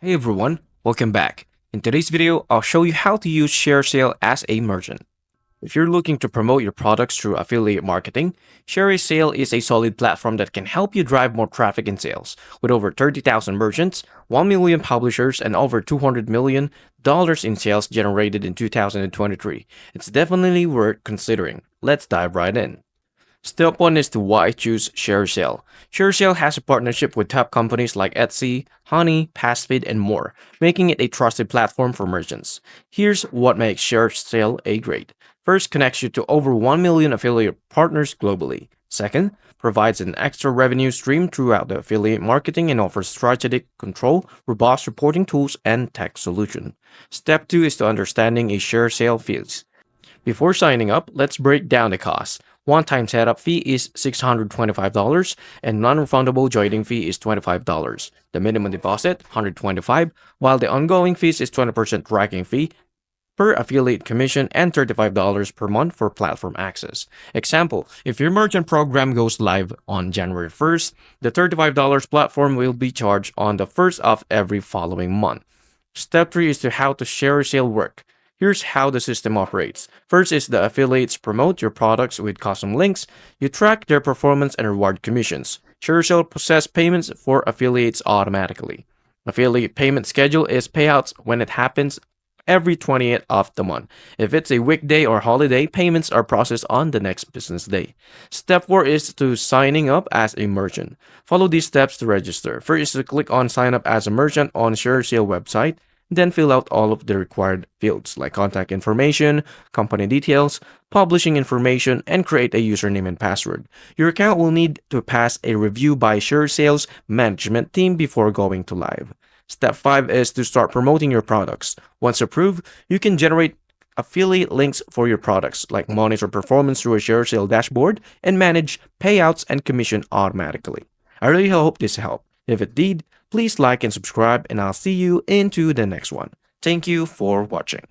Hey everyone, welcome back. In today's video, I'll show you how to use ShareASale as a merchant. If you're looking to promote your products through affiliate marketing, ShareASale is a solid platform that can help you drive more traffic and sales. With over 30,000 merchants, 1 million publishers, and over $200 million in sales generated in 2023, it's definitely worth considering. Let's dive right in. Step 1 is to why choose ShareSale. ShareSale has a partnership with top companies like Etsy, Honey, Passfeed, and more, making it a trusted platform for merchants. Here's what makes ShareSale a great. First, connects you to over 1 million affiliate partners globally. Second, provides an extra revenue stream throughout the affiliate marketing and offers strategic control, robust reporting tools, and tech solution. Step 2 is to understanding a ShareSale fees. Before signing up, let's break down the costs. One-time setup fee is $625 and non-refundable joining fee is $25. The minimum deposit, $125, while the ongoing fees is 20% tracking fee per affiliate commission and $35 per month for platform access. Example, if your merchant program goes live on January 1st, the $35 platform will be charged on the 1st of every following month. Step 3 is to how to ShareASale work. Here's how the system operates. First is the affiliates promote your products with custom links. You track their performance and reward commissions. ShareASale process payments for affiliates automatically. Affiliate payment schedule is payouts when it happens every 20th of the month. If it's a weekday or holiday, payments are processed on the next business day. Step 4 is to signing up as a merchant. Follow these steps to register. First is to click on sign up as a merchant on ShareASale website. Then fill out all of the required fields like contact information, company details, publishing information, and create a username and password. Your account will need to pass a review by ShareASale's management team before going to live. Step 5 is to start promoting your products. Once approved, you can generate affiliate links for your products, like monitor performance through a ShareASale dashboard and manage payouts and commission automatically. I really hope this helped. If it did, please like and subscribe, and I'll see you into the next one. Thank you for watching.